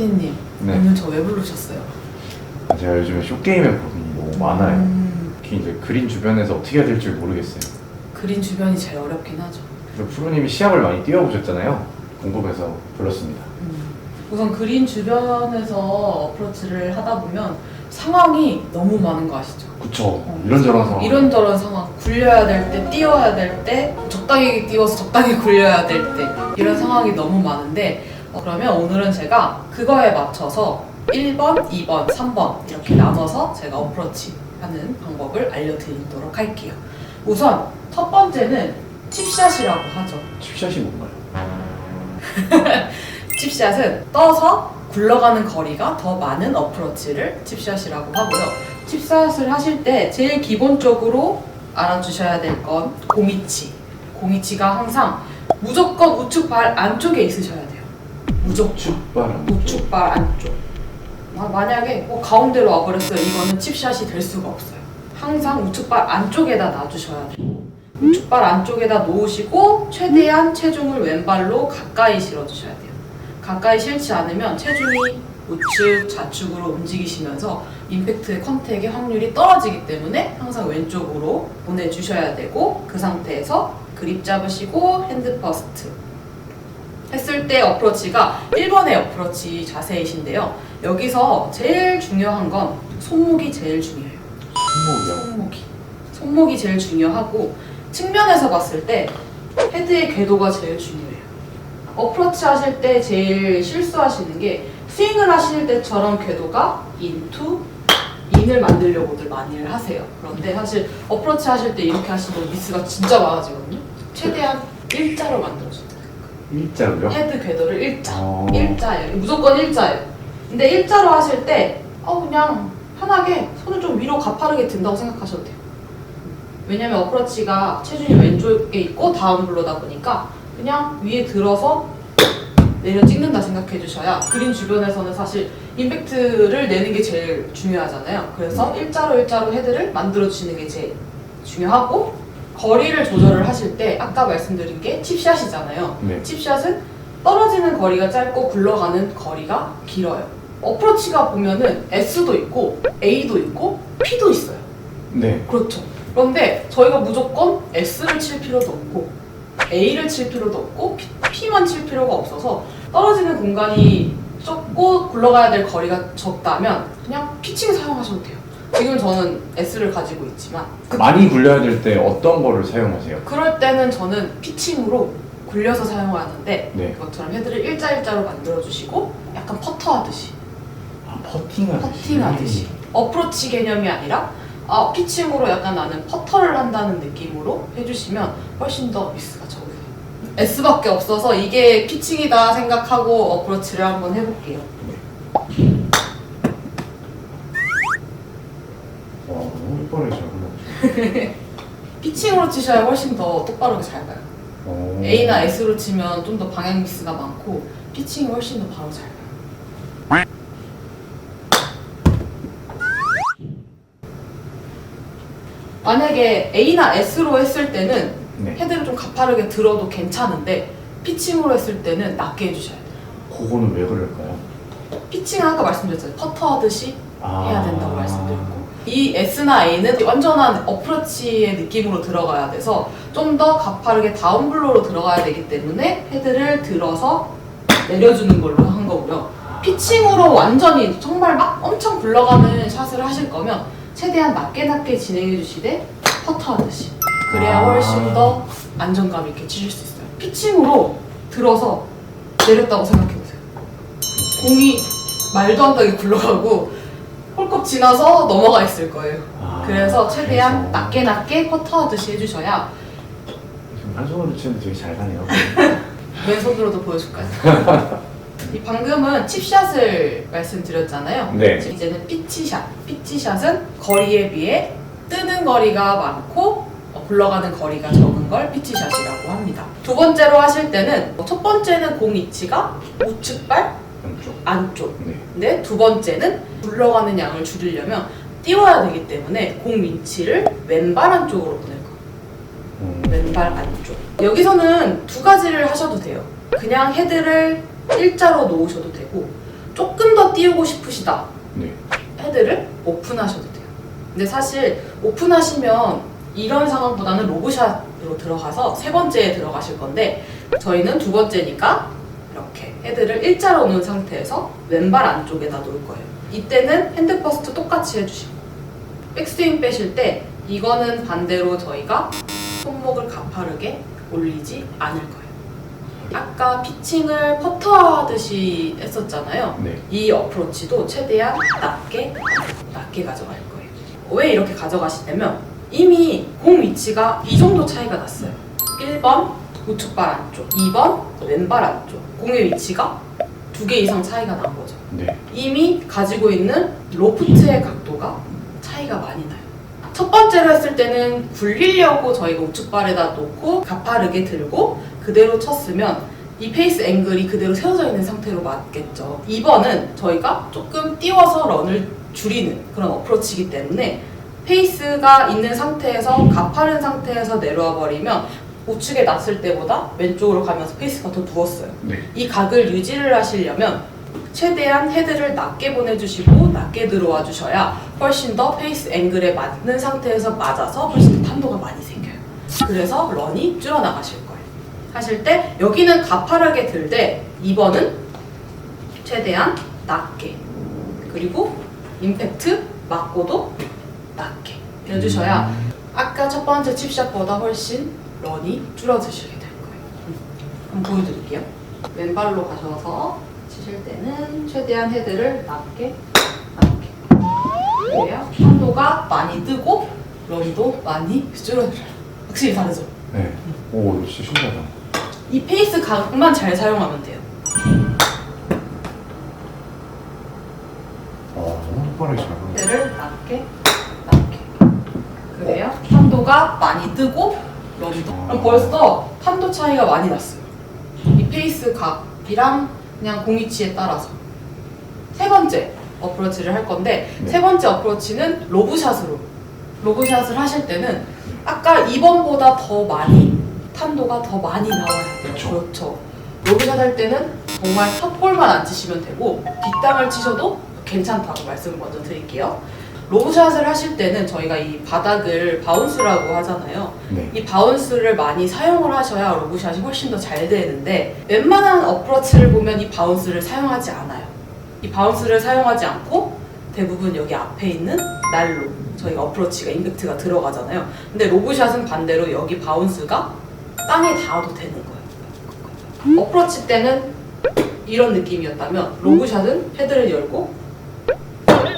피디님, 네. 오늘 저 왜 부르셨어요? 제가 요즘에 쇼게임에 고민이 너무 많아요. 특히 이제 그린 주변에서 어떻게 해야 될지 모르겠어요. 그린 주변이 제일 어렵긴 하죠. 그래서 프로님이 시합을 많이 뛰어보셨잖아요. 궁금해서 불렀습니다. 우선 그린 주변에서 어프로치를 하다 보면 상황이 너무 많은 거 아시죠? 그쵸. 이런저런 상황. 이런저런 상황. 굴려야 될 때, 띄워야 될 때, 적당히 띄워서 적당히 굴려야 될 때, 이런 상황이 너무 많은데, 그러면 오늘은 제가 그거에 맞춰서 1번, 2번, 3번 이렇게 나눠서 제가 어프로치 하는 방법을 알려드리도록 할게요. 우선 첫 번째는 칩샷이라고 하죠. 칩샷이 뭔가요? 칩샷은 떠서 굴러가는 거리가 더 많은 어프로치를 칩샷이라고 하고요. 칩샷을 하실 때 제일 기본적으로 알아주셔야 될 건 공이치. 공이치가 항상 무조건 우측 발 안쪽에 있으셔야 돼요. 무조건. 우측 발 안쪽. 만약에 가운데로 와버렸어요. 이거는 칩샷이 될 수가 없어요. 항상 우측 발 안쪽에다 놔주셔야 돼요. 우측 발 안쪽에다 놓으시고 최대한 체중을 왼발로 가까이 실어주셔야 돼요. 가까이 실지 않으면 체중이 우측, 좌측으로 움직이시면서 임팩트의 컨택의 확률이 떨어지기 때문에 항상 왼쪽으로 보내주셔야 되고, 그 상태에서 그립 잡으시고 핸드 퍼스트 했을 때 어프로치가 1번의 어프로치 자세이신데요. 여기서 제일 중요한 건 손목이 제일 중요해요. 손목이요? 손목이 제일 중요하고, 측면에서 봤을 때 헤드의 궤도가 제일 중요해요. 어프로치 하실 때 제일 실수하시는 게 스윙을 하실 때처럼 궤도가 인을 만들려고들 많이 하세요. 그런데 사실 어프로치 하실 때 이렇게 하시면 미스가 진짜 많아지거든요. 최대한 일자로 만들어준다. 일자로요? 헤드 궤도를 일자예요. 무조건 일자예요. 근데 일자로 하실 때 그냥 편하게 손을 좀 위로 가파르게 든다고 생각하셔도 돼요. 왜냐면 어프로치가 체중이 왼쪽에 있고 다운 블로다 보니까 그냥 위에 들어서 내려 찍는다 생각해 주셔야, 그린 주변에서는 사실 임팩트를 내는 게 제일 중요하잖아요. 그래서 일자로 헤드를 만들어 주시는 게 제일 중요하고, 거리를 조절을 하실 때 아까 말씀드린 게 칩샷이잖아요. 네. 칩샷은 떨어지는 거리가 짧고 굴러가는 거리가 길어요. 어프로치가 보면은 S도 있고 A도 있고 P도 있어요. 네. 그렇죠. 그런데 저희가 무조건 S를 칠 필요도 없고 A를 칠 필요도 없고 P만 칠 필요가 없어서, 떨어지는 공간이 좁고 굴러가야 될 거리가 적다면 그냥 피칭 사용하셔도 돼요. 지금 저는 S를 가지고 있지만 많이 굴려야 될 때 어떤 거를 사용하세요? 그럴 때는 저는 피칭으로 굴려서 사용하는데, 네. 이것처럼 헤드를 일자로 만들어주시고 약간 퍼터 하듯이 퍼팅하듯이. 어프로치 개념이 아니라 피칭으로 약간 나는 퍼터를 한다는 느낌으로 해주시면 훨씬 더 미스가 적어요. S밖에 없어서 이게 피칭이다 생각하고 어프로치를 한번 해볼게요. 너무 이번에 잘 골랐죠. 피칭으로 치셔야 훨씬 더 똑바르게 잘 가요. A나 S로 치면 좀 더 방향 미스가 많고, 피칭이 훨씬 더 바로 잘 가요. 만약에 A나 S로 했을 때는 네. 헤드를 좀 가파르게 들어도 괜찮은데, 피칭으로 했을 때는 낮게 해주셔야 돼요. 그거는 왜 그럴까요? 피칭은 아까 말씀드렸잖아요. 퍼터 하듯이 해야 된다고 말씀드렸고, 이 S나 A는 완전한 어프로치의 느낌으로 들어가야 돼서 좀 더 가파르게 다운블로로 들어가야 되기 때문에 헤드를 들어서 내려주는 걸로 한 거고요. 피칭으로 완전히 정말 막 엄청 굴러가는 샷을 하실 거면 최대한 낮게 진행해 주시되 퍼터 하듯이, 그래야 훨씬 더 안정감 있게 치실 수 있어요. 피칭으로 들어서 내렸다고 생각해 보세요. 공이 말도 안 되게 굴러가고 홀컵 지나서 넘어가 있을 거예요. 그래서 최대한 낮게 퍼터 하듯이 해주셔야. 지금 한 손으로 치는데 되게 잘 가네요. 왼손으로도 보여줄까요? 이 방금은 칩샷을 말씀드렸잖아요. 네. 이제는 피치샷. 피치샷은 거리에 비해 뜨는 거리가 많고 굴러가는 거리가 적은 걸 피치샷이라고 합니다. 두 번째로 하실 때는, 첫 번째는 공 위치가 우측발 안쪽. 네. 근데 두 번째는 굴러가는 양을 줄이려면 띄워야 되기 때문에 공 위치를 왼발 안쪽으로 보낼 거예요. 왼발 안쪽. 여기서는 두 가지를 하셔도 돼요. 그냥 헤드를 일자로 놓으셔도 되고, 조금 더 띄우고 싶으시다. 네. 헤드를 오픈하셔도 돼요. 근데 사실 오픈하시면 이런 상황보다는 로브샷으로 들어가서 세 번째에 들어가실 건데 저희는 두 번째니까 이렇게 헤드를 일자로 놓은 상태에서 왼발 안쪽에다 놓을 거예요. 이때는 핸드 퍼스트 똑같이 해주시고 백스윙 빼실 때 이거는 반대로 저희가 손목을 가파르게 올리지 않을 거예요. 아까 피칭을 퍼터 하듯이 했었잖아요. 네. 이 어프로치도 최대한 낮게 가져갈 거예요. 왜 이렇게 가져가시냐면 이미 공 위치가 이 정도 차이가 났어요. 1번 우측발 안쪽, 2번 왼발 안쪽. 공의 위치가 2개 이상 차이가 난 거죠. 네. 이미 가지고 있는 로프트의 각도가 차이가 많이 나요. 첫 번째로 했을 때는 굴리려고 저희가 우측발에다 놓고 가파르게 들고 그대로 쳤으면 이 페이스 앵글이 그대로 세워져 있는 상태로 맞겠죠. 2번은 저희가 조금 띄워서 런을 줄이는 그런 어프로치이기 때문에 페이스가 있는 상태에서 가파른 상태에서 내려와 버리면 우측에 놨을 때보다 왼쪽으로 가면서 페이스가 더 누웠어요. 네. 이 각을 유지를 하시려면 최대한 헤드를 낮게 보내주시고 낮게 들어와 주셔야 훨씬 더 페이스 앵글에 맞는 상태에서 맞아서 훨씬 더 탄도가 많이 생겨요. 그래서 런이 줄어나가실 거예요. 하실 때 여기는 가파르게 들되 2번은 최대한 낮게 그리고 임팩트 맞고도 낮게 해주셔야 아까 첫 번째 칩샷보다 훨씬 런이 줄어드시게 될 거예요. 한번 보여드릴게요. 왼발로 가셔서 치실 때는 최대한 헤드를 낮게 그래야 탄도가 많이 뜨고 런도 많이 줄어들어요. 확실히 다르죠? 네. 오, 이거 진짜 신기하다. 이 페이스 각만 잘 사용하면 돼요. 너무 빠르게 잘 보네. 헤드를 낮게 그래야 탄도가 많이 뜨고 런도 그럼 벌써 탄도 차이가 많이 났어요. 이 페이스 각이랑 그냥 공 위치에 따라서 세 번째 어프로치를 할 건데 네. 세 번째 어프로치는 로브샷을 하실 때는 아까 2번보다 더 많이 탄도가 더 많이 나와야 돼요. 그렇죠. 로브샷 할 때는 정말 탑볼만 안 치시면 되고 뒷땅을 치셔도 괜찮다고 말씀을 먼저 드릴게요. 로브샷을 하실 때는 저희가 이 바닥을 바운스라고 하잖아요. 네. 이 바운스를 많이 사용을 하셔야 로브샷이 훨씬 더 잘 되는데 웬만한 어프로치를 보면 이 바운스를 사용하지 않아요. 이 바운스를 사용하지 않고 대부분 여기 앞에 있는 날로 저희가 어프로치가 임팩트가 들어가잖아요. 근데 로브샷은 반대로 여기 바운스가 땅에 닿아도 되는 거예요. 어프로치 때는 이런 느낌이었다면 로브샷은 헤드를 열고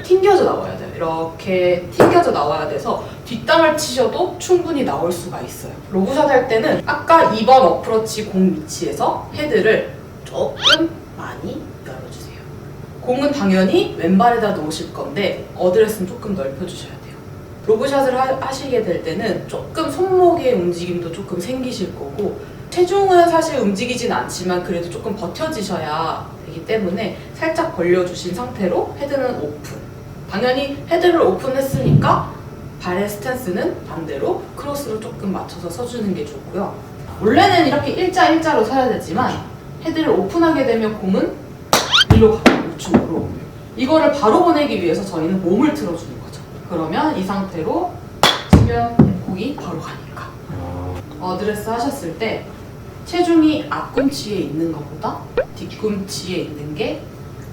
튕겨져 나와야 돼요. 이렇게 튕겨져 나와야 돼서 뒷땅을 치셔도 충분히 나올 수가 있어요. 로브샷 할 때는 아까 2번 어프로치 공 위치에서 헤드를 조금 많이 열어주세요. 공은 당연히 왼발에다 놓으실 건데 어드레스는 조금 넓혀주셔야 돼요. 로브샷을 하시게 될 때는 조금 손목의 움직임도 조금 생기실 거고 체중은 사실 움직이진 않지만 그래도 조금 버텨지셔야 되기 때문에 살짝 벌려주신 상태로 헤드는 오픈. 당연히 헤드를 오픈했으니까 발의 스탠스는 반대로 크로스로 조금 맞춰서 서주는 게 좋고요. 원래는 이렇게 일자로 서야 되지만 헤드를 오픈하게 되면 공은 일로 가요, 우측으로. 이거를 바로 보내기 위해서 저희는 몸을 틀어주는 거죠. 그러면 이 상태로 치면 공이 바로 가니까. 어드레스 하셨을 때 체중이 앞꿈치에 있는 것보다 뒤꿈치에 있는 게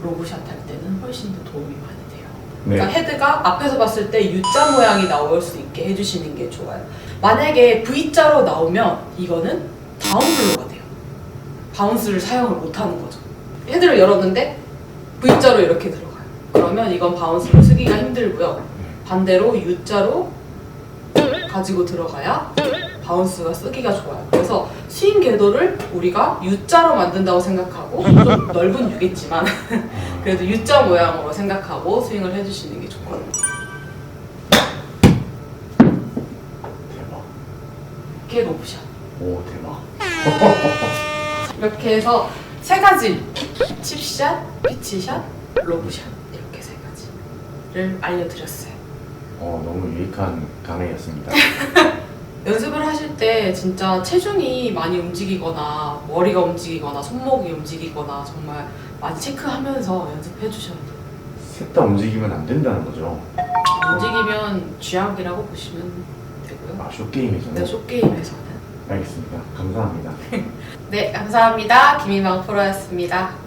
로브샷 할 때는 훨씬 더 도움이 많이 돼요. 네. 그러니까 헤드가 앞에서 봤을 때 U자 모양이 나올 수 있게 해주시는 게 좋아요. 만약에 V자로 나오면 이거는 다운블로가 돼요. 바운스를 사용을 못하는 거죠. 헤드를 열었는데 V자로 이렇게 들어가요. 그러면 이건 바운스를 쓰기가 힘들고요. 반대로 U자로 가지고 들어가야 바운스가 쓰기가 좋아요. 그래서 스윙 궤도를 우리가 U자로 만든다고 생각하고 좀 넓은 U겠지만 그래도 U자 모양으로 생각하고 스윙을 해주시는 게 좋거든요. 대박. 이게 로브샷. 오, 대박. 이렇게 해서 세 가지 칩샷, 피치샷, 로브샷 이렇게 세 가지를 알려드렸어요. 너무 유익한 강의였습니다. 연습을 하실 때 진짜 체중이 많이 움직이거나 머리가 움직이거나 손목이 움직이거나 정말 많이 체크하면서 연습해 주셔야 돼요. 셋 다 움직이면 안 된다는 거죠. 움직이면 쥐약이라고 보시면 되고요. 아, 쇼게임에서는? 네, 쇼게임에서는. 알겠습니다. 감사합니다. 네, 감사합니다. 김희망 프로였습니다.